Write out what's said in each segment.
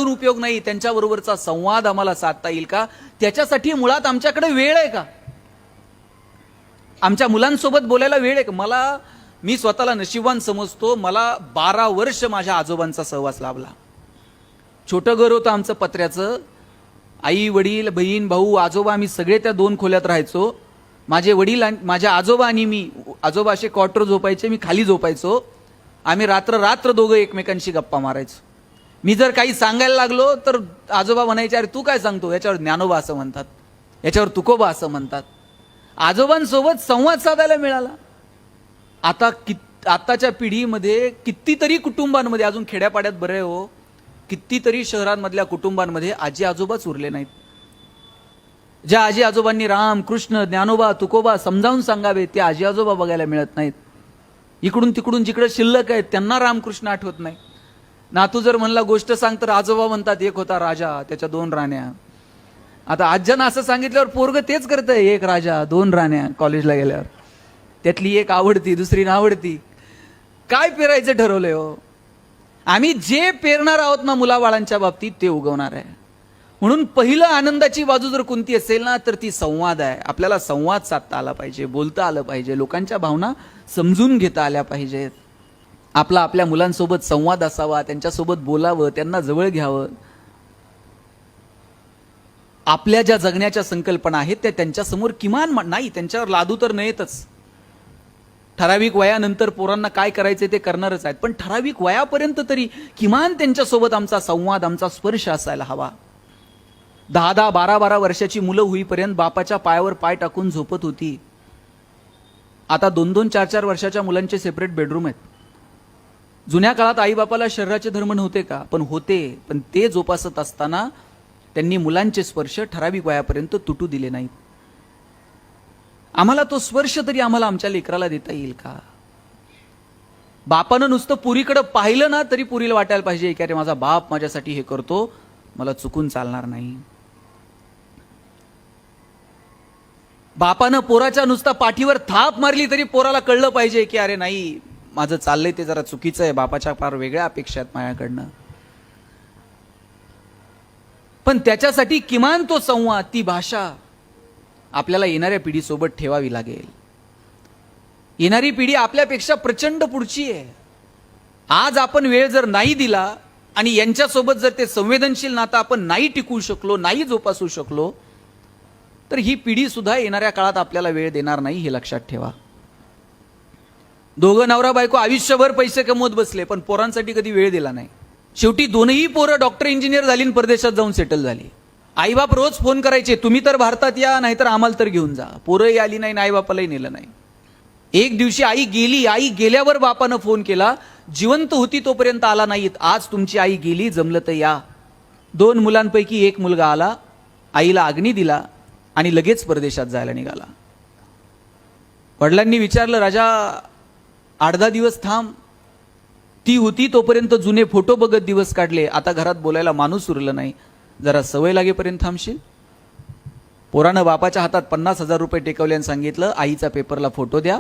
मारून उपयोग नाही, त्यांच्याबरोबरचा संवाद आम्हाला साधता येईल का, त्याच्यासाठी मुळात आमच्याकडे वेळ आहे का, आमच्या मुलांसोबत बोलायला वेळ आहे का. मी स्वतःला नशिबवान समजतो, मला 12 वर्ष माझ्या आजोबांचा सहवास लाभला. छोटं घर होतं आमचं पत्र्याचं, आई वडील बहीण भाऊ आजोबा आम्ही सगळे त्या 2 खोल्यात राहायचो. माझे वडील माझ्या आजोबा आणि मी, आजोबा असे क्वार्टर झोपायचे, मी खाली झोपायचो. आम्ही रात्र दोघं एकमेकांशी गप्पा मारायचो. मी जर काही सांगायला लागलो तर आजोबा म्हणायचे, अरे तू काय सांगतो, याच्यावर ज्ञानोबा असं म्हणतात, याच्यावर तुकोबा असं म्हणतात. आजोबांसोबत संवाद साधायला मिळाला. आताच्या पिढीमध्ये कितीतरी कुटुंबांमध्ये, अजून खेड्यापाड्यात बरे हो, कितीतरी शहरांमधल्या कुटुंबांमध्ये आजी आजोबाच उरले नाहीत. ज्या आजी आजोबांनी राम कृष्ण ज्ञानोबा तुकोबा समजावून सांगावे, ते आजी आजोबा बघायला मिळत नाहीत. इकडून तिकडून जिकडे शिल्लक आहेत त्यांना रामकृष्ण आठवत नाही. नातू जर म्हणला गोष्ट सांग तर आजोबा म्हणतात, एक होता राजा, त्याच्या 2 राण्या. आता आज्यानं असं सांगितल्यावर पोरग तेच करतंय, 1 राजा 2 राण्या. कॉलेजला गेल्यावर त्यातली एक आवडती, दुसरी नावडती. काय पेरायचं ठरवलंय हो. आम्ही जे पेरणार आहोत ना मुलाबाळांच्या बाबतीत, ते उगवणार आहे. म्हणून पहिलं आनंदाची बाजू जर कोणती असेल ना, तर ती संवाद आहे. आपल्याला संवाद साधता आला पाहिजे, बोलता आलं पाहिजे, लोकांच्या भावना समजून घेता आल्या पाहिजेत. आपल्या मुलांसोबत संवाद असावा, त्यांच्यासोबत बोलावं, त्यांना जवळ घ्यावं. आपल्या ज्या जगण्याच्या संकल्पना आहेत त्या त्यांच्यासमोर किमान नाही, त्यांच्यावर लादू तर नयेतच. ठराविक वयानंतर पोरांना काय करायचे ते करणारच आहेत, पण ठराविक वयापर्यंत तरी किमान त्यांच्यासोबत आमचा संवाद, आमचा स्पर्श असायला हवा. 10-10, 12-12 वर्षाची मुलं होईपर्यंत बापाच्या पायावर पाय टाकून झोपत होती. आता 2-2, 4-4 वर्षाच्या मुलांचे सेपरेट बेडरूम आहेत. जुन्या काळात आईबापाला शरीराचे धर्म नव्हते का, पण होते. पण ते जोपासत असताना त्यांनी मुलांचे स्पर्श ठराविक वयापर्यंत तुटू दिले नाहीत. आम्हाला तो स्पर्श तरी आम्हाला आमच्या लेकराला देता येईल का. बापानं नुसतं पुरीकडे पाहिलं ना तरी पुरीला वाटायला पाहिजे की अरे माझा बाप माझ्यासाठी हे करतो, मला चुकून चालणार नाही. बापानं पोराच्या नुसता पाठीवर थाप मारली तरी पोराला कळलं पाहिजे की अरे नाही, माझं चाललंय ते जरा चुकीचं आहे, बापाच्या फार वेगळ्या अपेक्षा आहेत माझ्याकडनं. पण त्याच्यासाठी किमान तो संवाद, ती भाषा आपल्याला येणाऱ्या पिढीसोबत ठेवावी लागेल. येणारी पिढी आपल्यापेक्षा प्रचंड पुढची आहे. आज आपण वेळ जर नाही दिला आणि यांच्यासोबत जर ते संवेदनशील नातं आपण नाही टिकवू शकलो, नाही जोपासू शकलो, तर ही पिढी सुद्धा येणाऱ्या काळात आपल्याला वेळ देणार नाही, हे लक्षात ठेवा. दोघं नवरा बायको आयुष्यभर पैसे कमवत बसले, पण पोरांसाठी कधी वेळ दिला नाही. शेवटी दोनही पोरं डॉक्टर इंजिनियर झाली आणि परदेशात जाऊन सेटल झाली. आईबाप रोज फोन करायचे, तुम्ही तर भारतात या, नाहीतर आम्हाला तर घेऊन जा. पोरंही आली नाही, आईबापालाही नेलं नाही. एक दिवशी आई गेली, आई गेल्यावर बापानं फोन केला, जिवंत होती तोपर्यंत आला नाहीत, आज तुमची आई गेली, जमलं तर या. 2 मुलांपैकी 1 मुलगा आला, आईला अग्नी दिला आणि लगेच परदेशात जायला निघाला. वडिलांनी विचारलं, राजा 8-10 दिवस थांब. ती होती तोपर्यंत जुने फोटो बघत दिवस काढले, आता घरात बोलायला माणूस उरलं नाही, जरा सवय लागेपर्यंत थांबशील. पोरानं बापाच्या हातात 50,000 रुपये टेकवले आणि सांगितलं, आईचा पेपरला फोटो द्या,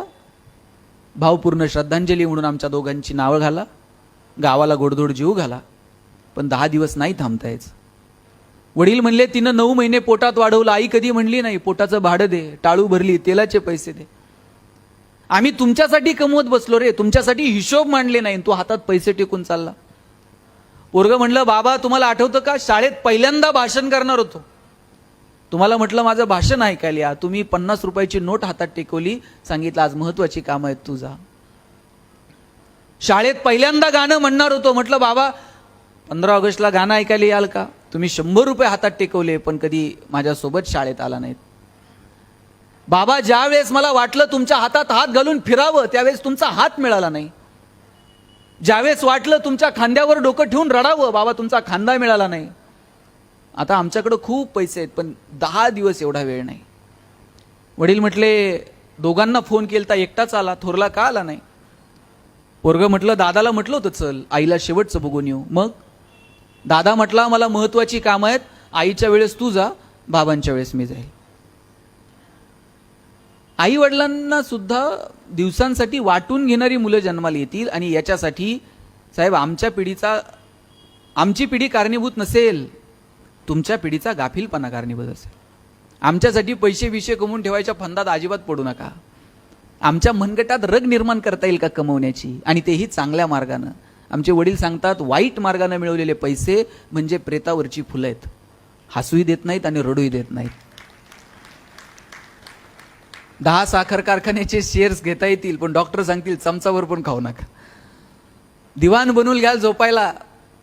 भावपूर्ण श्रद्धांजली म्हणून आमच्या दोघांची नावं घाला, गावाला गोडधोड जीव घाला, पण 10 दिवस नाही थांबता यायचं. वडील म्हणले, तिनं 9 महिने पोटात वाढवलं. आई कधी म्हणली नाही, पोटाचं भाडं दे, टाळू भरली, तेलाचे पैसे दे. आम्ही तुमच्यासाठी कमवत बसलो रे, तुमच्यासाठी हिशोब मांडले नाही, तू हातात पैसे टेकून चालला. पोरगं म्हणलं, बाबा तुम्हाला आठवतं का, शाळेत पहिल्यांदा भाषण करणार होतो, तुम्हाला म्हटलं माझं भाषण ऐकायला या, तुम्ही 50 रुपयाची नोट हातात टेकवली, सांगितलं आज महत्वाची कामं आहेत, तू जा. शाळेत पहिल्यांदा गाणं म्हणणार होतो, म्हटलं बाबा 15 ऑगस्टला गाणं ऐकायला याल का, तुम्ही 100 रुपये हातात टेकवले, पण कधी माझ्यासोबत शाळेत आला नाहीत. बाबा ज्या वेळेस मला वाटलं तुमच्या हातात हात घालून फिरावं, त्यावेळेस तुमचा हात मिळाला नाही. ज्यावेळेस वाटलं तुमच्या खांद्यावर डोकं ठेवून रडावं, बाबा तुमचा खांदा मिळाला नाही. आता आमच्याकडे खूप पैसे आहेत, पण 10 दिवस एवढा वेळ नाही. वडील म्हटले, दोघांना फोन केलता, एकटाच आला, थोरला का आला नाही. पोरगं म्हटलं, दादाला म्हटलं होतं चल, आईला शेवटचं बघून येऊ. मग दादा म्हटला, मला महत्वाची कामं आहेत, आईच्या वेळेस तू जा, बाबांच्या वेळेस मी जाईल. आई वडिलांना सुद्धा दिवसांसाठी वाटून घेणारी मुलं जन्माला येतील, आणि याच्यासाठी साहेब आमच्या पिढीचा आमची पिढी कारणीभूत नसेल, तुमच्या पिढीचा गाफीलपणा कारणीभूत असेल. आमच्यासाठी पैसे विषय कमवून ठेवायच्या फंदात अजिबात पडू नका. आमच्या मनगटात रग निर्माण करता येईल का कमवण्याची, आणि तेही चांगल्या मार्गानं. आमचे वडील सांगतात, वाईट मार्गाने मिळवलेले पैसे म्हणजे प्रेतावरची फुलं आहेत. हसूही देत नाहीत आणि रडूही देत नाहीत. 10 साखर कारखान्याचे शेअर्स घेता येतील, पण डॉक्टर सांगतील चमचावर पण खाऊ नका. दिवाण बनवून घ्याल झोपायला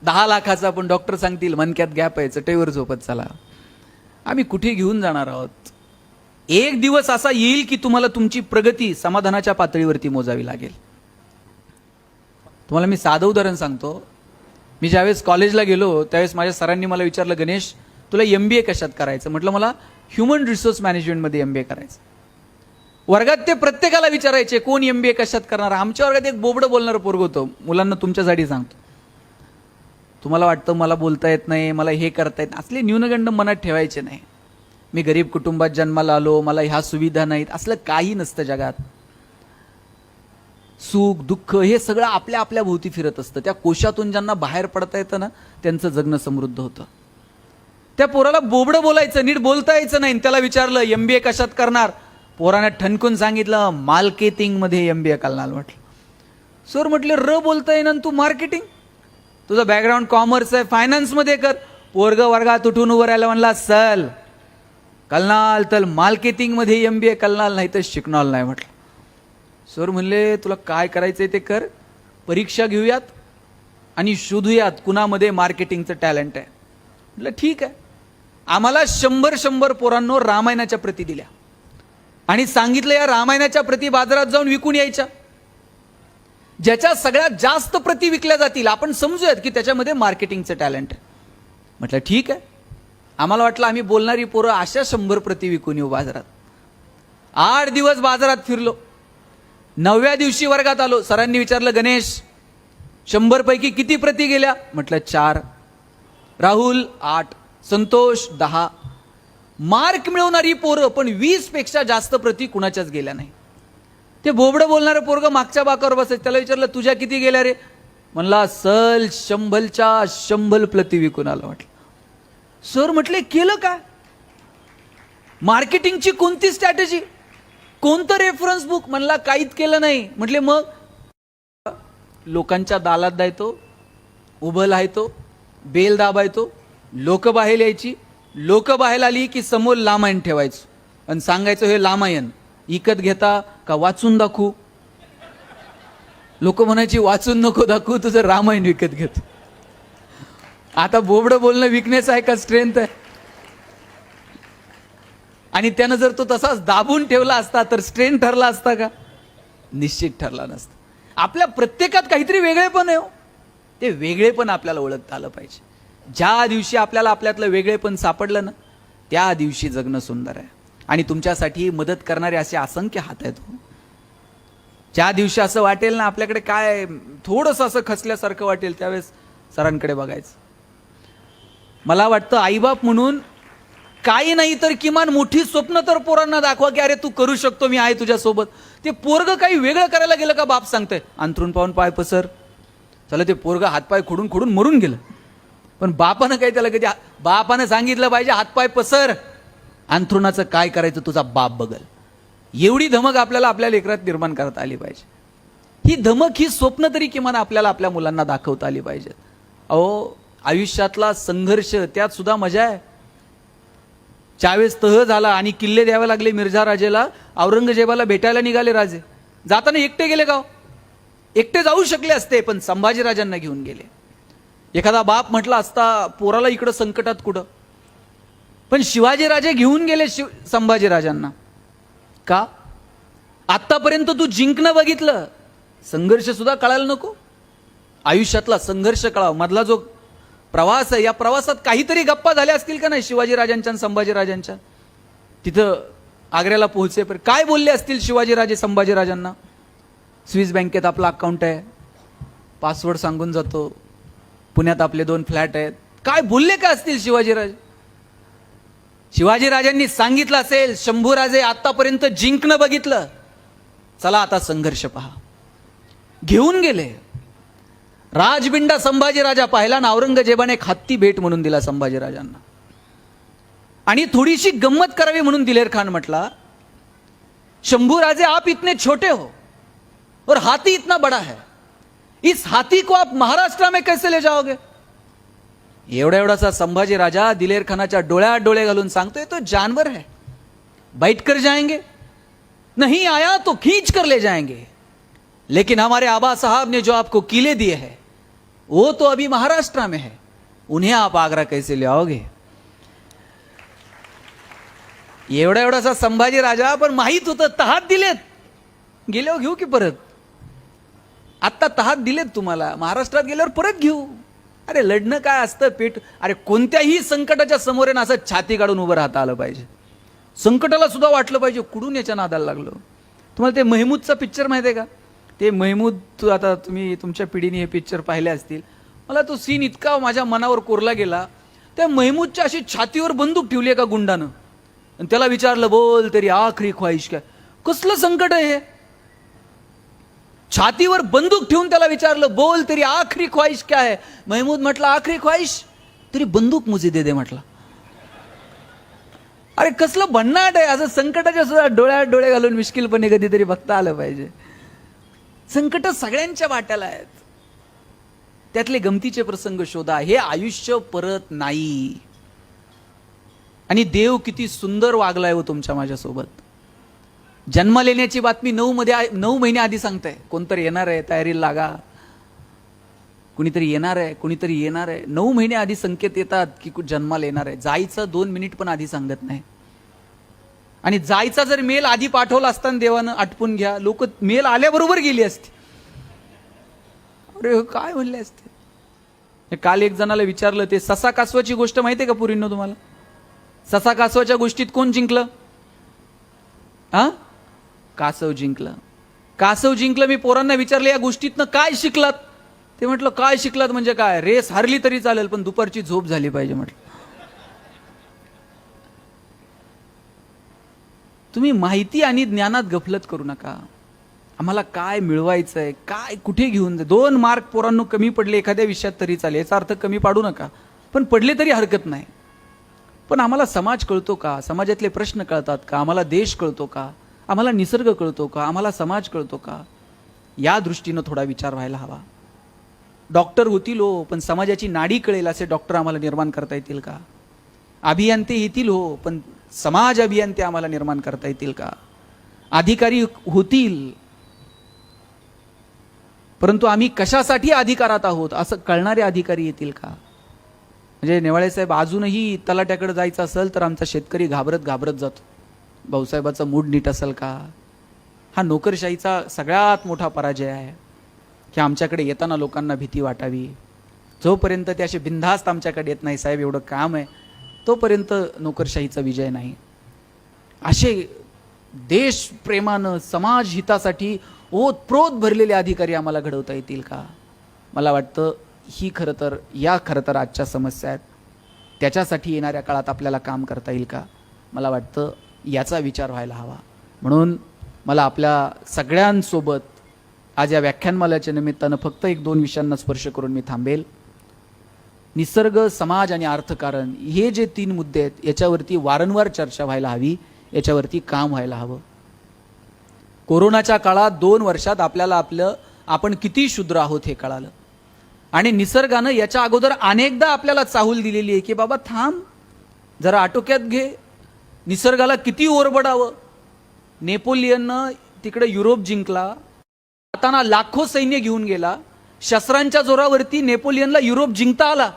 10 लाखाचा, पण डॉक्टर सांगतील मनक्यात गॅप आहे, चटईवर झोपत चला. आम्ही कुठे घेऊन जाणार आहोत? एक दिवस असा येईल की तुम्हाला तुमची प्रगती समाधानाच्या पातळीवरती मोजावी लागेल. तुम्हाला मी साधं उदाहरण सांगतो. मी ज्यावेळेस कॉलेजला गेलो त्यावेळेस माझ्या सरांनी मला विचारलं, गणेश तुला MBA कशात करायचं? म्हटलं मला ह्युमन रिसोर्स मॅनेजमेंटमध्ये MBA करायचं. वर्गात ते प्रत्येकाला विचारायचे कोण MBA कशात करणार. आमच्या वर्गात एक बोबडं बोलणारं पोरग होतं. मुलांना तुमच्यासाठी सांगतो, तुम्हाला वाटतं मला बोलता येत नाही, मला हे करता येत, असले न्यूनगंड मनात ठेवायचे नाही. मी गरीब कुटुंबात जन्माला आलो, मला ह्या सुविधा नाहीत, असलं काही नसतं जगात. सुख दुःख हे सगळं आपल्या आपल्या भोवती फिरत असतं. त्या कोशातून ज्यांना बाहेर पडता येतं ना, त्यांचं जगणं समृद्ध होतं. त्या पोराला बोबडं बोलायचं, नीट बोलता यायचं नाही. त्याला विचारलं MBA कशात करणार? पोराने ठणकून सांगितलं मार्केटिंगमध्ये MBA करणार. म्हटलं सर, म्हटले र बोलता येईना तू मार्केटिंग, तुझं बॅकग्राऊंड कॉमर्स आहे, फायनान्समध्ये कर. पोरग वर्गात उठून उभं राहिला, म्हणला सल कलनाल तर मार्केटिंगमध्ये MBA कलनाल, नाही तर शिकणार नाही. म्हटलं सर म्हणले तुला काय करायचंय ते कर, परीक्षा घेऊयात आणि शोधूयात कुणामध्ये मार्केटिंगचं टॅलेंट आहे. म्हटलं ठीक आहे. आम्हाला 100 पोरांनो रामायणाच्या प्रती दिल्या आणि सांगितलं या रामायणाच्या प्रती बाजारात जाऊन विकून यायच्या. ज्याच्या सगळ्यात जास्त प्रती विकल्या जातील आपण समजूयात की त्याच्यामध्ये मार्केटिंगचं टॅलेंट आहे. म्हटलं ठीक आहे. आम्हाला वाटलं आम्ही बोलणारी पोरं अशा 100 प्रती विकून येऊ बाजारात. 8 दिवस बाजारात फिरलो. 9व्या दिवशी वर्गात आलो. सरांनी विचारलं, गणेश 100 पैकी किती प्रती गेल्या? म्हटलं 4. राहुल 8, संतोष 10. मार्क मिळवणारी पोरं पण 20 पेक्षा जास्त प्रती कुणाच्याच गेल्या नाही. ते बोबडं बोलणारं पोरग मागच्या बाकावर बसायचं. त्याला विचारलं तुझ्या किती गेल्या रे? म्हणला सल 100च्या 100 प्रती विकून आलं. म्हटलं सर, म्हटले केलं काय? मार्केटिंगची कोणती स्ट्रॅटेजी, कोणतं रेफरन्स बुक? म्हणला काहीच केलं नाही. म्हटले मग? लोकांच्या दालात जायचो, उभं राहायचो, बेल दाबायचो, लोक बाहेर यायची. लोक बाहेर आली की समोर रामायण ठेवायचो आणि सांगायचो हे रामायण इकत घेता का वाचून दाखवू? लोक म्हणायची वाचून नको दाखवू, तुझं रामायण विकत घेतो. आता बोबडं बोलणं विकनेस आहे का स्ट्रेंथ आहे? आणि त्यानं जर तो तसाच दाबून ठेवला असता तर स्ट्रेंथ ठरला असता का? निश्चित ठरला नसता. आपल्या प्रत्येकात काहीतरी वेगळेपण आहे. ते वेगळेपण आपल्याला ओळखता आलं पाहिजे. ज्या दिवशी आपल्याला आपल्यातलं वेगळेपण सापडलं ना, त्या दिवशी जगणं सुंदर आहे. आणि तुमच्यासाठी मदत करणारे असे असंख्य हात आहेत. ज्या दिवशी असं वाटेल ना आपल्याकडे काय थोडंसं असं खचल्यासारखं वाटेल, त्यावेळेस सरांकडे बघायचं. मला वाटतं आईबाप म्हणून काही नाही तर किमान मोठी स्वप्न तर पोरांना दाखवा की अरे तू करू शकतो, मी आहे तुझ्यासोबत. ते पोरग काही वेगळं करायला गेलं का बाप सांगतंय अंथरून पाहून पाय पसर. चला ते पोरग हातपाय खोडून खोडून मरून गेलं, पण बापानं काय त्याला कधी बापानं सांगितलं पाहिजे हातपाय पसर, अंथरुणाचं काय करायचं तुझा बाप बघल. एवढी धमक आपल्याला आपल्या लेकरात निर्माण करता आली पाहिजे. ही धमक, ही स्वप्न तरी किमान आपल्याला आपल्या मुलांना दाखवता आली पाहिजे. अहो आयुष्यातला संघर्ष, त्यात सुद्धा मजा आहे. ज्यावेळेस तह झाला आणि किल्ले द्यावे लागले मिर्झा राजेला, औरंगजेबाला भेटायला निघाले राजे. जाताना एकटे गेले का? एकटे जाऊ शकले असते, पण संभाजीराजांना घेऊन गेले. एखादा बाप म्हटला असता पोराला इकडं संकटात कुठं, पण शिवाजीराजे घेऊन गेले संभाजीराजांना. का? आतापर्यंत तू जिंकणं बघितलं, संघर्ष सुद्धा कळायला नको? आयुष्यातला संघर्ष कळावा. मधला जो प्रवास आहे, या प्रवासात काहीतरी गप्पा झाल्या असतील का नाही शिवाजीराजांच्या आणि संभाजीराजांच्या? तिथं आग्र्याला पोहोचेपर्यंत काय बोलले असतील शिवाजीराजे संभाजीराजांना? स्विस बँकेत आपला अकाउंट आहे, पासवर्ड सांगून जातो, पुण्यात आपले 2 फ्लॅट आहेत. काय बोलले का असतील शिवाजीराजे? शिवाजीराजांनी सांगितलं असेल शंभूराजे आतापर्यंत जिंकणं बघितलं, चला आता संघर्ष पहा. घेऊन गेले. राजबिंडा संभाजीराजा पाहिला ना औरंगजेबाने एक हत्ती भेट म्हणून दिला संभाजीराजांना. आणि थोडीशी गंमत करावी म्हणून दिलेर खान म्हटला, शंभू राजे आप इतने छोटे हो और हाथी इतना बड़ा है, इस हाथी को आप महाराष्ट्र में कैसे ले जाओगे. एवढा एवढासा संभाजी राजा दिलेर खानाच्या डोळ्यात डोळे घालून सांगतोय, तो जानवर है, बैठ कर जाएंगे, नहीं आया तो खींच कर ले जाएंगे, लेकिन हमारे आबा साहब ने जो आपको किले दिए हैं वो तो अभी महाराष्ट्र में है, उन्हें आप आगरा कैसे ले आओगे. एवढा एवढासा संभाजी राजा, पण माहित होतं तहात दिलेत, गेल्यावर घेऊ की परत. आत्ता तहात दिलेत तुम्हाला, महाराष्ट्रात गेल्यावर परत घेऊ. अरे लढणं काय असतं पेट. अरे कोणत्याही संकटाच्या समोर ना असं छाती काढून उभं राहता आलं पाहिजे. संकटाला सुद्धा वाटलं पाहिजे कुठून याच्या नादाला लागलो. तुम्हाला ते महमूदचा पिक्चर माहिती आहे का. ते महमूद, आता तुम्ही तुमच्या पिढीने हे पिक्चर पाहिले असतील. मला तो सीन इतका माझ्या मनावर कोरला गेला. त्या महमूदच्या अशी छातीवर बंदूक ठेवली एका गुंडानं आणि त्याला विचारलं, बोल तेरी आखरी ख्वाहिश काय. कसलं संकट आहे हे. छातीवर बंदूक ठेवून त्याला विचारलं, बोल तेरी आखरी ख्वाहिश क्या है. महमूद म्हटला, आखरी ख्वाहिश तेरी बंदूक मुझे दे दे म्हटला. अरे कसलं भन्नाट आहे. असं संकटाच्या सुद्धा डोळ्यात डोळे घालून मिश्किलपणे कधीतरी बघता आलं पाहिजे. संकट सगळ्यांच्या वाट्याला आहेत, त्यातले गमतीचे प्रसंग शोधा. हे आयुष्य परत नाही. आणि देव किती सुंदर वागलाय हो तुमच्या माझ्यासोबत. जन्म लेण्याची बातमी 9 महिने आधी सांगताय. कोणतरी येणार आहे, तयारीला लागा, कुणीतरी येणार आहे, कुणीतरी येणार आहे. 9 महिने आधी संकेत येतात की जन्माला येणार आहे. जायचं 2 मिनिट पण आधी सांगत नाही. आणि जायचा जर मेल आधी पाठवला असताना देवानं आटपून घ्या, लोक मेल आल्याबरोबर गेली असती. अरे काय म्हणले असते. काल एक जणाला विचारलं, ते ससा कासवाची गोष्ट माहिती आहे का पुरींनो तुम्हाला. ससा कासवाच्या गोष्टीत कोण जिंकलं. कासव जिंकलं. कासव जिंकलं. मी पोरांना विचारलं, या गोष्टीतनं काय शिकलात. ते म्हटलं, काय शिकलात म्हणजे काय, रेस हारली तरी चालेल पण दुपारची झोप झाली पाहिजे म्हटलं. तुम्ही माहिती आणि ज्ञानात गफलत करू नका. आम्हाला काय मिळवायचंय, काय कुठे घेऊन 2 मार्क पोरांनो कमी पडले एखाद्या विषयात तरी चालेल, याचा अर्थ कमी पाडू नका, पण पडले तरी हरकत नाही. पण आम्हाला समाज कळतो का, समाजातले प्रश्न कळतात का, आम्हाला देश कळतो का, आम्हाला निसर्ग कळतो का, आम्हाला समाज कळतो का, या दृष्टीनं थोडा विचार व्हायला हवा. डॉक्टर होतील हो, पण समाजाची नाडी कळेल असे डॉक्टर आम्हाला निर्माण करता येतील का. अभियंते येतील हो, पण समाज अभियंते आम्हाला निर्माण करता येतील का. अधिकारी होतील, परंतु आम्ही कशासाठी अधिकारात आहोत असं कळणारे अधिकारी येतील का. म्हणजे नेवाळे साहेब, अजूनही तलाट्याकडे जायचं असेल तर आमचा शेतकरी घाबरत घाबरत जातो. भाऊसाहेबाचा मूड नीट असेल का. हा नोकरशाहीचा सगळ्यात मोठा पराजय आहे की आमच्याकडे येताना लोकांना भीती वाटावी. जोपर्यंत ते असे बिनधास्त आमच्याकडे येत नाही, साहेब एवढं काम आहे, तोपर्यंत नोकरशाहीचा विजय नाही. असे देशप्रेमानं समाज हितासाठी ओतप्रोत भरलेले अधिकारी आम्हाला घडवता येतील का. मला वाटतं ही खरं तर आजच्या समस्या आहेत. त्याच्यासाठी येणाऱ्या काळात आपल्याला काम करता येईल का, मला वाटतं याचा विचार व्हायला हवा. म्हणून मला आपल्या सगळ्यांसोबत आज या व्याख्यानमालेच्या निमित्तानं फक्त 1-2 विषयांना स्पर्श करून मी थांबेल. निसर्ग, समाज आणि अर्थकारण हे जे 3 मुद्दे आहेत याच्यावरती वारंवार चर्चा व्हायला हवी, याच्यावरती काम व्हायला हवं. कोरोनाच्या काळात 2 वर्षात आपल्याला आपण किती शूद्र आहोत हे कळालं. आणि निसर्गानं याच्या अगोदर अनेकदा आपल्याला चाहूल दिलेली आहे की बाबा थांब जरा, आटोक्यात घे. निसर्गाला किती ओरबडावं. नेपोलियननं तिकडे युरोप जिंकला, जाताना लाखो सैन्य घेऊन गेला. शस्त्रांच्या जोरावरती नेपोलियनला युरोप जिंकता आला,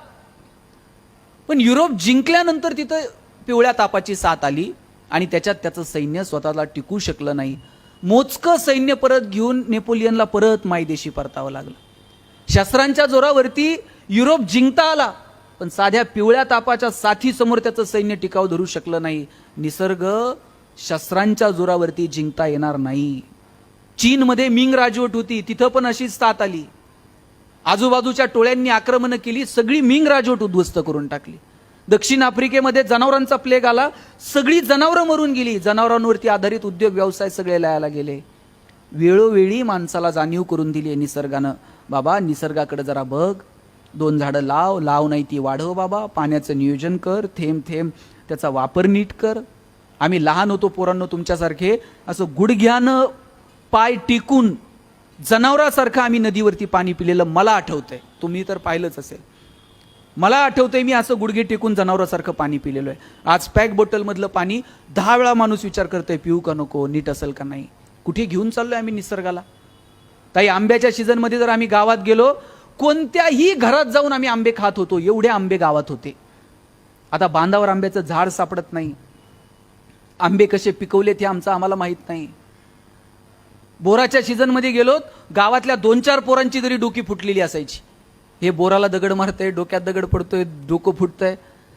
पण युरोप जिंकल्यानंतर तिथं पिवळ्या तापाची साथ आली आणि त्याच्यात त्याचं सैन्य स्वतःला टिकू शकलं नाही. मोजकं सैन्य परत घेऊन नेपोलियनला परत मायदेशी परतावं लागलं. शस्त्रांच्या जोरावरती युरोप जिंकता आला, पण साध्या पिवळ्या तापाच्या साथीसमोर त्याचं सैन्य टिकाव धरू शकलं नाही. निसर्ग शस्त्रांच्या जोरावरती जिंकता येणार नाही. चीनमध्ये मिंग राजवट होती, तिथं पण अशीच साथ आली. आजूबाजूच्या टोळ्यांनी आक्रमण केली, सगळी मिंग राजवट उद्ध्वस्त करून टाकली. दक्षिण आफ्रिकेमध्ये जनावरांचा प्लेग आला, सगळी जनावरं मरून गेली. जनावरांवरती आधारित उद्योग व्यवसाय सगळे लयाला गेले. वेळोवेळी माणसाला जाणीव करून दिली निसर्गानं, बाबा निसर्गाकडे जरा बघ, 2 झाडं लाव नाही ती वाढव बाबा, पाण्याचं नियोजन कर, थेंब थेंब त्याचा वापर नीट कर. आम्ही लहान होतो पोरांनो तुमच्यासारखे, असं गुडघ्यानं पाय टिकून जनावरासारखं आम्ही नदीवरती पाणी पिलेलं मला आठवतंय. तुम्ही तर पाहिलंच असेल. मला आठवतंय मी असं गुडघे टेकून जनावरासारखं पाणी पिलेलं आहे. आज पॅक बॉटलमधलं पाणी 10 वेळा माणूस विचार करतोय पिऊ का नको, नीट असेल का नाही. कुठे घेऊन चाललोय आम्ही निसर्गाला. ताई आंब्याच्या सीझनमध्ये जर आम्ही गावात गेलो, कोणत्याही घरात जाऊन आम्ही आंबे खात होतो, एवढे आंबे गावात होते. आता बांधावर आंब्याचं झाड सापडत नाही. आंबे कसे पिकवले ते आम्हाला माहित नाही. बोराच्या सीझनमध्ये गेलो, गावातल्या 2-4 पोरांची जरी डोकी फुटलेली असायची. हे बोराला दगड मारतंय, डोक्यात दगड पडतोय, डोकं फुटतंय.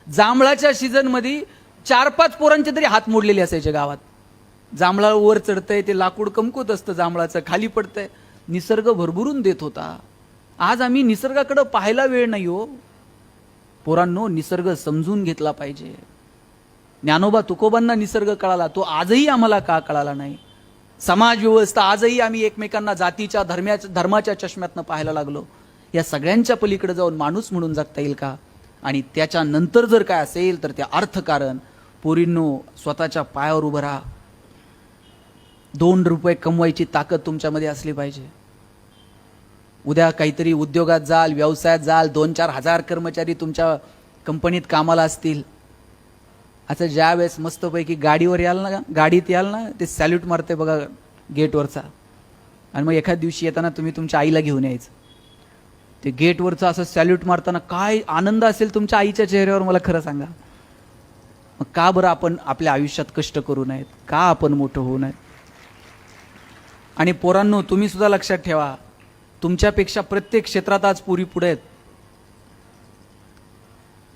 जांभळाच्या सीझनमध्ये 4-5 पोरांचे तरी हात मोडलेले असायचे गावात. जांभळा वर चढतंय, ते लाकूड कमकुत असतं जांभळाचं, खाली पडतंय. निसर्ग भरभरून देत होता. आज आम्ही निसर्गाकडे पाहायला वेळ नाही हो. पोरांनो, निसर्ग समजून घेतला पाहिजे. ज्ञानोबा तुकोबांना निसर्ग कळाला, तो आजही आम्हाला का कळाला नाही. समाज व्यवस्था आजही आम्ही एकमेकांना जातीच्या धर्माच्या चष्म्यातनं पाहायला लागलो. या सगळ्यांच्या पलीकडे जाऊन माणूस म्हणून जगता येईल का. आणि त्याच्यानंतर जर काय असेल तर ते अर्थकारण. पोरींनो, स्वतःच्या पायावर उभं राहा. 2 रुपये कमवायची ताकद तुमच्यामध्ये असली पाहिजे. उद्या काहीतरी उद्योगात जाल, व्यवसायात जाल, 2-4 हजार कर्मचारी तुमच्या कंपनीत कामाला असतील. आता ज्या वेळेस मस्तपैकी गाडीवर याल ना, गाडीत याल ना, ते सॅल्यूट मारते बघा गेटवरचा. आणि मग एखाद दिवशी येताना तुम्ही तुमच्या आईला घेऊन यायचं. ते गेटवरचं असं सॅल्यूट मारताना काय आनंद असेल तुमच्या आईच्या चेहऱ्यावर, मला खरं सांगा. मग का बरं आपण आपल्या आयुष्यात कष्ट करू नयेत, का आपण मोठं होऊ नयेत. आणि पोरांनो, तुम्ही सुद्धा लक्षात ठेवा, तुमच्यापेक्षा प्रत्येक क्षेत्रात आज पोरी पुढे आहेत.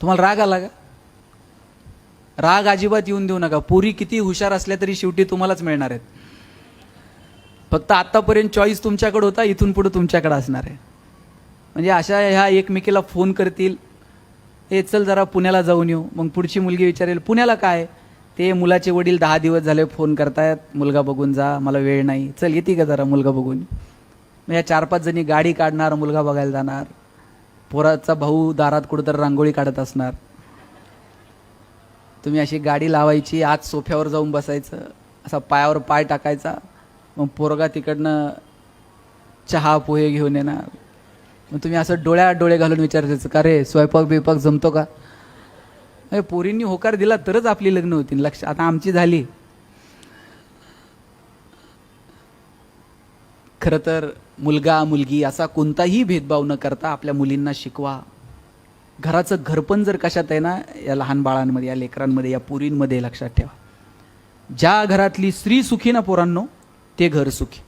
तुम्हाला राग आला का? राग अजिबात येऊन देऊ नका. पोरी किती हुशार असल्या तरी शेवटी तुम्हालाच मिळणार आहेत. फक्त आतापर्यंत चॉईस तुमच्याकडे होता, इथून पुढे तुमच्याकडे असणार आहे. म्हणजे अशा ह्या एकमेकीला फोन करतील, हे चल जरा पुण्याला जाऊन येऊ. मग पुढची मुलगी विचारेल पुण्याला काय. ते मुलाचे वडील 10 दिवस झाले फोन करतायत, मुलगा बघून जा, मला वेळ नाही. चल येते का जरा मुलगा बघून. मग या 4-5 जणी गाडी काढणार, मुलगा बघायला जाणार. पोराचा भाऊ दारात कुठंतरी रांगोळी काढत असणार. तुम्ही अशी गाडी लावायची, आज सोफ्यावर जाऊन बसायचं, असा पायावर पाय टाकायचा. मग पोरगा तिकडनं चहा पोहे घेऊन येणार. मग तुम्ही असं डोळ्यात डोळे घालून विचारायचं, का रे स्वयंपाक बिपाक जमतो का. पोरींनी होकार दिला तरच आपली लग्न होतील. लक्ष, आता आमची झाली. खरं तर मुलगा मुलगी असा कोणताही भेदभाव न करता आपल्या मुलींना शिकवा. घराचं घरपण जर कशात आहे ना, या लहान बाळांमध्ये, या लेकरांमध्ये, या पोरींमध्ये लक्षात ठेवा. ज्या घरातली स्त्री सुखी ना पोरांनो, ते घर सुखी.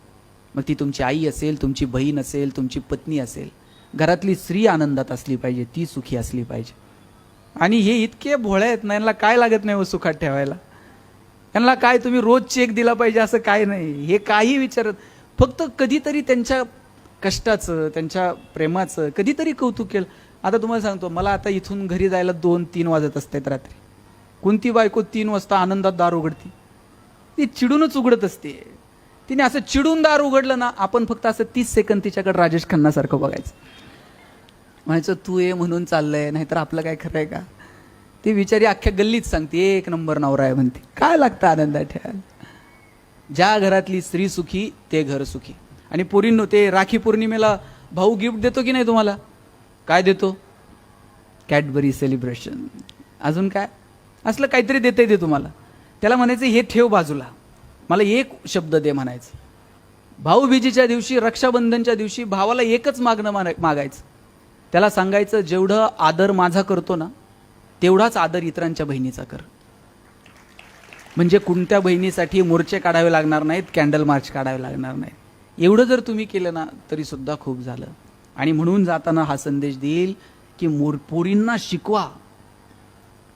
मग ती तुमची आई असेल, तुमची बहीण असेल, तुमची पत्नी असेल. घरातली स्त्री आनंदात असली पाहिजे, ती सुखी असली पाहिजे. आणि हे इतके भोळे आहेत ना, यांना काय लागत नाही हो सुखात ठेवायला. यांना काय तुम्ही रोज चेक दिला पाहिजे असं काय नाही. हे काही विचारत, फक्त कधीतरी त्यांच्या कष्टाचं, त्यांच्या प्रेमाचं कधीतरी कौतुक केलं. आता तुम्हाला सांगतो, मला आता इथून घरी जायला 2-3 वाजत असतात रात्री. कोणती बायको 3 वाजता आनंदात दार उघडती? ती चिडूनच उघडत असते. तिने असं चिडून दार उघडलं ना, आपण फक्त असं 30 सेकंद तिच्याकडे राजेश खन्नासारखं बघायचं, म्हणायचं तू ये म्हणून चाललंय, नाहीतर आपलं काय खरं आहे का. ती बिचारी अख्ख्या गल्लीत सांगते 1 नंबर नवरा आहे म्हणते. काय लागतं आनंदात ठेवायला. ज्या घरातली स्त्री सुखी ते घर सुखी. आणि पोरींनो, ते राखी पौर्णिमेला भाऊ गिफ्ट देतो की नाही तुम्हाला? काय देतो? कॅडबरी सेलिब्रेशन, अजून काय असलं काहीतरी देते ते तुम्हाला. त्याला म्हणायचं हे ठेव बाजूला, मला एक शब्द दे म्हणायचं. भाऊबीजेच्या दिवशी, रक्षाबंधनच्या दिवशी भावाला एकच मागणं मागायचं. त्याला सांगायचं जेवढं आदर माझा करतो ना, तेवढाच आदर इतरांच्या बहिणीचा कर. म्हणजे कोणत्या बहिणीसाठी मोर्चे काढावे लागणार नाहीत, कॅन्डल मार्च काढावे लागणार नाहीत. एवढं जर तुम्ही केलं ना तरी सुद्धा खूप झालं. आणि म्हणून जाताना हा संदेश देईल की पोरींना शिकवा.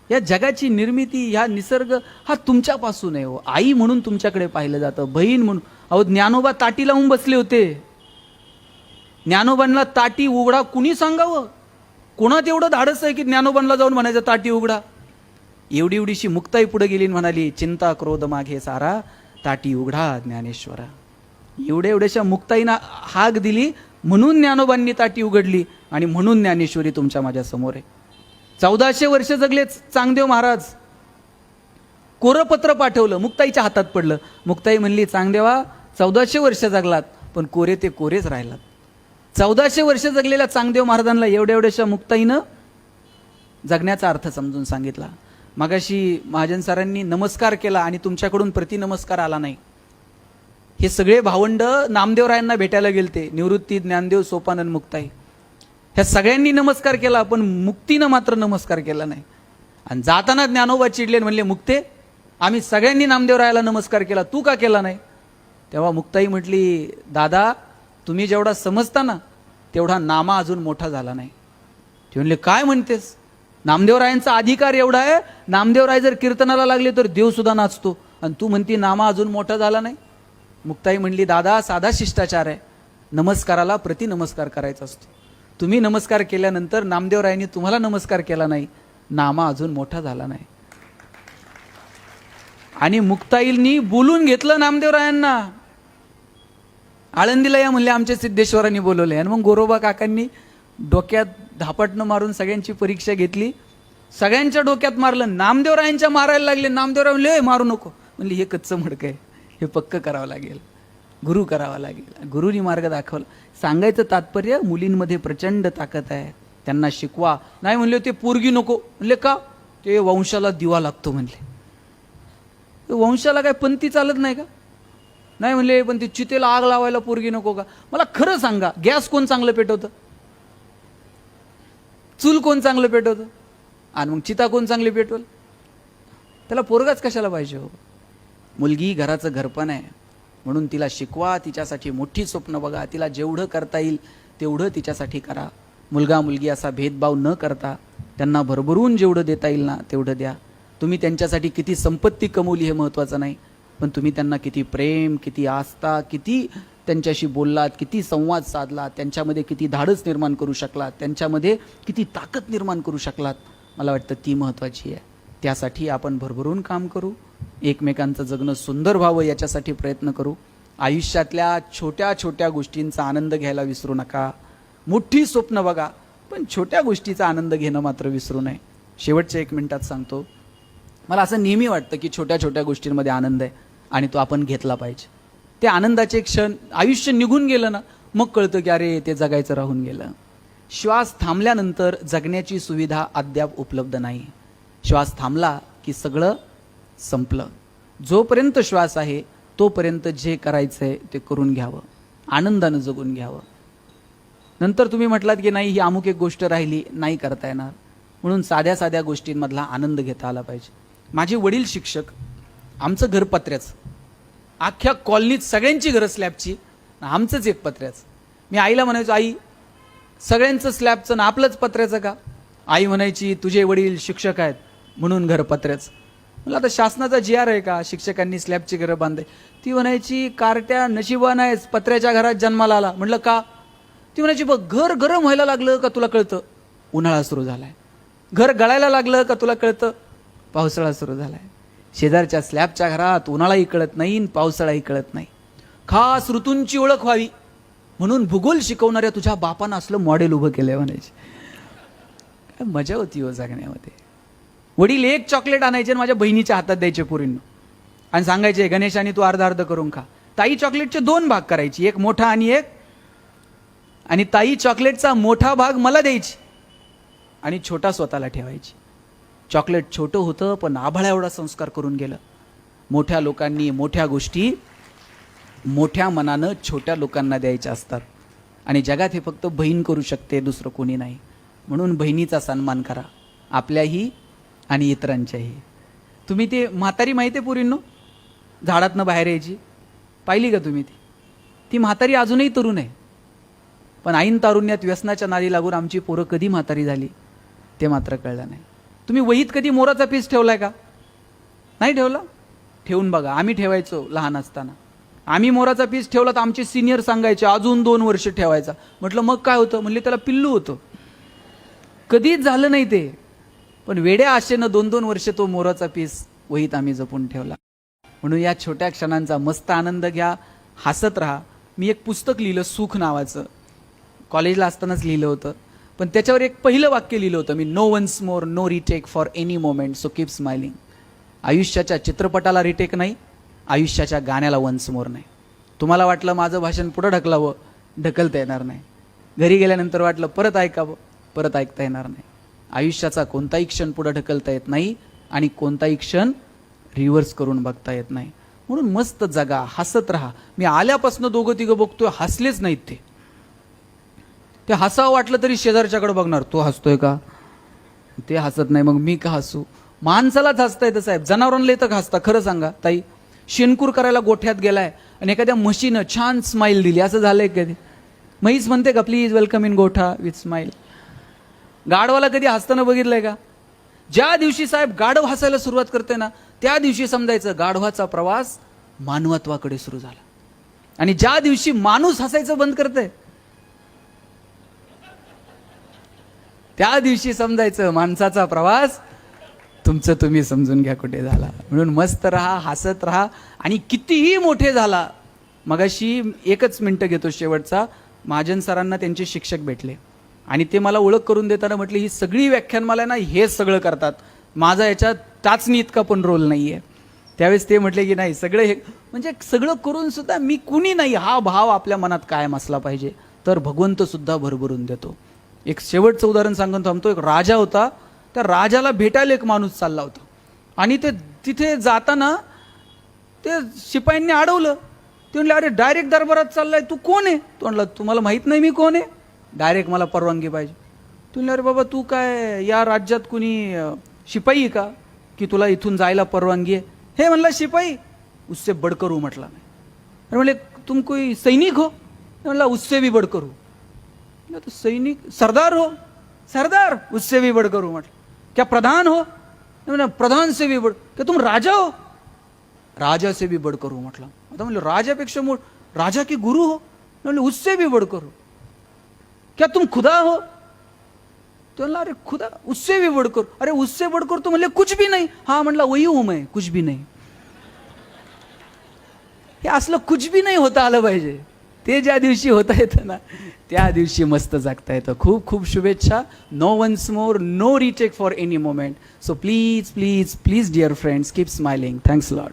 या जगाची निर्मिती, ह्या निसर्ग हा तुमच्यापासून आहे हो. आई म्हणून तुमच्याकडे पाहिलं जातं, बहीण म्हणून. अहो, ज्ञानोबा ताटी लावून बसले होते. ज्ञानोबांना ताटी उघडा कुणी सांगावं? कोणात एवढं धाडस आहे की ज्ञानोबांना जाऊन म्हणायचं ताटी उघडा? एवढी एवढीशी मुक्ताई पुढे गेली आणि म्हणाली, चिंता क्रोध मागे सारा, ताटी उघडा ज्ञानेश्वरा. एवढ्या एवढ्याशा मुक्ताईना हाक दिली, म्हणून ज्ञानोबांनी ताटी उघडली आणि म्हणून ज्ञानेश्वरी तुमच्या माझ्या समोर आहे. 1400 वर्ष जगले चांगदेव महाराज. कोरं पत्र पाठवलं, मुक्ताईच्या हातात पडलं. मुक्ताई म्हणली, चांगदेवा 1400 वर्ष जगलात, पण कोरे ते कोरेच राहिलात. 1400 वर्ष जगलेल्या चांगदेव महाराजांना एवढ्याशा मुक्ताईनं जगण्याचा अर्थ समजून सांगितला. मगाशी महाजन सरांनी नमस्कार केला आणि तुमच्याकडून प्रतिनमस्कार आला नाही. हे सगळे भावंड नामदेवरायांना भेटायला गेलते, निवृत्ती, ज्ञानदेव, सोपानंद, मुक्ताई. ह्या सगळ्यांनी नमस्कार केला, पण मुक्तीनं मात्र नमस्कार केला नाही. आणि जाताना ज्ञानोबा चिडले, म्हणले, मुक्ते, आम्ही सगळ्यांनी नामदेवरायाला नमस्कार केला, तू का केला नाही? तेव्हा मुक्ताई म्हटली, दादा, तुम्ही जेवढा समजता ना तेवढा नामा अजून मोठा झाला नाही. ते म्हणले, काय म्हणतेस? नामदेवरायांचा अधिकार एवढा आहे, नामदेवराय जर कीर्तनाला लागले तर देव सुद्धा नाचतो, आणि तू म्हणती नामा अजून मोठा झाला नाही. मुक्ताई म्हणली, दादा, साधा शिष्टाचार आहे, नमस्काराला प्रतिनमस्कार करायचा असतो. तुम्ही नमस्कार केल्यानंतर नामदेवरायांनी तुम्हाला नमस्कार केला नाही, नामा अजून मोठा झाला नाही. आणि मुक्ताईंनी बोलून घेतलं नामदेवरायांना. आळंदीला या म्हणले, आमच्या सिद्धेश्वरांनी बोलवले. आणि मग गोरोबा काकांनी डोक्यात धापटनं मारून सगळ्यांची परीक्षा घेतली, सगळ्यांच्या डोक्यात मारलं. नामदेवरायांच्या मारायला लागले. नामदेवराय म्हणले, मारू नको. म्हणले, हे कच्चं मडकं आहे, हे पक्क करावं लागेल, गुरु करावा लागेल. गुरुनी मार्ग दाखवला. सांगायचं तात्पर्य, मुलींमध्ये प्रचंड ताकद आहे, त्यांना शिकवा. नाही म्हणले, ते पोरगी नको. म्हणले, का? ते वंशाला दिवा लागतो म्हणले. वंशाला काय पंथी चालत नाही का? नाही म्हणले, पण ते चितेला आग लावायला पोरगी नको का? मला खरं सांगा, गॅस कोण चांगलं पेटवतं? चूल कोण चांगलं पेटवतं? आणि मग चिता कोण चांगली पेटवल? त्याला पोरगाच कशाला पाहिजे हो? मुलगी घराचं घरपण आहे, म्हणून तिला शिकवा, तिच्यासाठी मोठी स्वप्न बघा, तिला जेवढं करता येईल तेवढं तिच्यासाठी करा. मुलगा मुलगी असा भेदभाव न करता त्यांना भरभरून जेवढं देता येईल ना तेवढं द्या. तुम्ही त्यांच्यासाठी किती संपत्ती कमवली हे महत्त्वाचं नाही, पण तुम्ही त्यांना किती प्रेम, किती आस्था, किती त्यांच्याशी बोललात, किती संवाद साधलात, त्यांच्यामध्ये किती धाडस निर्माण करू शकलात, त्यांच्यामध्ये किती ताकद निर्माण करू शकलात, मला वाटतं ती महत्त्वाची आहे. त्यासाठी आपण भरभरून काम करू, एकमेकांचं जगणं सुंदर व्हावं याच्यासाठी प्रयत्न करू. आयुष्यातल्या छोट्या छोट्या गोष्टींचा आनंद घ्यायला विसरू नका. मोठी स्वप्न बघा, पण छोट्या गोष्टीचा आनंद घेणं मात्र विसरू नये. शेवटच्या 1 मिनिटात सांगतो, मला असं नेहमी वाटतं की छोट्या छोट्या गोष्टींमध्ये आनंद आहे आणि तो आपण घेतला पाहिजे. ते आनंदाचे क्षण आयुष्य निघून गेलं ना, मग कळतं की अरे ते जगायचं राहून गेलं. श्वास थांबल्यानंतर जगण्याची सुविधा अद्याप उपलब्ध नाही. श्वास थांबला की सगळं संपलं. जोपर्यंत श्वास आहे तोपर्यंत जे करायचं आहे ते करून घ्यावं, आनंदानं जगून घ्यावं. नंतर तुम्ही म्हटलात की नाही ही अमुक एक गोष्ट राहिली, नाही करता येणार, म्हणून साध्या साध्या गोष्टींमधला आनंद घेता आला पाहिजे. माझे वडील शिक्षक, आमचं घर पत्र्याचं, अख्ख्या कॉलनीत सगळ्यांची घरं स्लॅबची, आमचंच एक पत्र्याचं. मी आईला म्हणायचो, आई सगळ्यांचं स्लॅबचं ना आपलंच पत्र्याचं का? आई म्हणायची, तुझे वडील शिक्षक आहेत म्हणून घर पत्र्याचं. मला आता शासनाचा GR आहे का शिक्षकांनी स्लॅबची घरं बांधे? ती म्हणायची, कार्ट्या नशिबान आहेस, पत्र्याच्या घरात जन्माला आला. म्हटलं का? ती म्हणायची, बघ घर गरम व्हायला लागलं का तुला कळतं उन्हाळा सुरू झालाय, घर गळायला लागलं का तुला कळतं पावसाळा सुरू झालाय. शेजारच्या स्लॅबच्या घरात उन्हाळाही कळत नाही, पावसाळाही कळत नाही. खास ऋतूंची ओळख व्हावी म्हणून भूगोल शिकवणाऱ्या तुझ्या बापानं असलं मॉडेल उभं केलंय म्हणायचे. काय मजा होती हो जगण्यामध्ये. वडील एक चॉकलेट आणायचे आणि माझ्या बहिणीच्या हातात द्यायचे पोरींनो आणि सांगायचे, गणेशाने तू अर्धा अर्ध करून खा. ताई चॉकलेटचे 2 भाग करायची, एक मोठा आणि एक, आणि ताई चॉकलेटचा मोठा भाग मला द्यायची आणि छोटा स्वतःला ठेवायची. चॉकलेट छोटं होतं पण आभाळा एवढा संस्कार करून गेलं. मोठ्या लोकांनी मोठ्या गोष्टी मोठ्या मनानं छोट्या लोकांना द्यायच्या असतात आणि जगात हे फक्त बहीण करू शकते, दुसरं कोणी नाही. म्हणून बहिणीचा सन्मान करा, आपल्याही आणि इतरांच्याही. तुम्ही ते म्हातारी माहिती आहे पोरींनो, झाडातनं बाहेर यायची, पाहिली का तुम्ही? ती म्हातारी अजूनही तरुण आहे, पण ऐन तारुण्यात व्यसनाच्या नादी लागून आमची पोरं कधी म्हातारी झाली ते मात्र कळलं नाही. तुम्ही वहीत कधी मोराचा पीस ठेवलाय का? नाही ठेवला? ठेवून बघा. आम्ही ठेवायचो लहान असताना. आम्ही मोराचा पीस ठेवला तर आमचे सिनियर सांगायचे अजून 2 वर्ष ठेवायचा. म्हटलं मग काय होतं? म्हणले त्याला पिल्लू होतं. कधीच झालं नाही ते, पण वेड्या आशेनं 2-2 वर्ष तो मोराचा पीस वहीत आम्ही जपून ठेवला. म्हणून या छोट्या क्षणांचा मस्त आनंद घ्या, हसत राहा. मी एक पुस्तक लिहिलं सुख नावाचं. कॉलेजला असतानाच लिहिलं होतं, पण त्याच्यावर एक पहिलं वाक्य लिहिलं होतं मी, no once more, no retake for any moment, so keep smiling. आयुष्याच्या चित्रपटाला रिटेक नाही, आयुष्याच्या गाण्याला वन्स मोर नाही. तुम्हाला वाटलं माझं भाषण पुढं ढकलावं, ढकलता येणार नाही. घरी गेल्यानंतर वाटलं परत ऐकावं, परत ऐकता येणार नाही. आयुष्याचा कोणताही क्षण पुढं ढकलता येत नाही आणि कोणताही क्षण रिव्हर्स करून बघता येत नाही. म्हणून मस्त जगा, हसत राहा. मी आल्यापासून दोघं तिघं बघतोय हसलेच नाहीत. ते हसावं वाटलं तरी शेजारच्याकडे बघणार, तो हसतोय का, ते हसत नाही, मग मी का हसू. माणसालाच हसता येतं साहेब, जनावरांना येतं का हसता? खरं सांगा ताई, शेणकूर करायला गोठ्यात गेलाय आणि एखाद्या म्हशीनं छान स्माईल दिली, असं झालंय कधी? म्हैस म्हणते का प्लीज वेलकम इन गोठा विथ स्माईल? गाढवाला कधी हसताना बघितलंय का? ज्या दिवशी साहेब गाढव हसायला सुरुवात करते ना, त्या दिवशी समजायचं गाढवाचा प्रवास मानवत्वाकडे सुरू झाला. आणि ज्या दिवशी माणूस हसायचं बंद करते, त्या दिवशी समजायचं माणसाचा प्रवास तुमचं तुम्ही समजून घ्या कुठे झाला. म्हणून मस्त राहा, हसत राहा. आणि कितीही मोठे झाला, मगाशी एकच मिनिटं घेतो शेवटचा, महाजन सरांना त्यांचे शिक्षक भेटले आणि ते मला ओळख करून देताना म्हटले, ही सगळी व्याख्यानमाला ना हेच सगळं करतात, माझा याच्यात टाचणी इतका पण रोल नाहीये. त्यावेळेस ते म्हटले की नाही, सगळं हे म्हणजे सगळं करून सुद्धा मी कुणी नाही, हा भाव आपल्या मनात कायम असला पाहिजे, तर भगवंत सुद्धा भरभरून देतो. एक शेवटचं उदाहरण सांगून थांबतो. एक राजा होता, त्या राजाला भेटायला एक माणूस चालला होता आणि ते तिथे जाताना ते शिपायांनी अडवलं. ते म्हणले, अरे डायरेक्ट दरबारात चाललाय, तू कोण आहे? तो म्हणला, तुम्हाला माहित नाही मी कोण आहे? डायरेक्ट मला परवानगी पाहिजे. तू म्हणले, अरे बाबा तू काय या राज्यात कुणी शिपाई आहे का की तुला इथून जायला परवानगी आहे? हे म्हणला, शिपाई. उससे बडकर हूं म्हटला नाही. अरे म्हणले, तुम कोई सैनिक हो? म्हणला, उससे भी बडकर हूं. तो सैनिक, सरदार हो? सरदार, उससे भी बडकर हूं म्हटलं. क्या प्रधान हो? प्रधान से भी बड. क्या तुम राजा हो? राजा से भी बडकर हूं म्हटलं. आता म्हणलं, राजापेक्षा मोठ, राजा की गुरु हो? म्हणले, उससे भी बडकर हो. क्या तुम खुदा हो? तो म्हणला, अरे खुदा, उससे भी बडकर. अरे उससे बडकर तो म्हणले, कुछ भी नहीं. हा म्हणला, वही हूं मैं, कुछ भी नहीं. हे असलं कुछ भी नाही होता आलं पाहिजे. ते ज्या दिवशी होता येतं ना, त्या दिवशी मस्त जगता येतं. खूप खूप शुभेच्छा. No once more, no retake for any moment. So please please please dear friends, keep smiling. Thanks lot.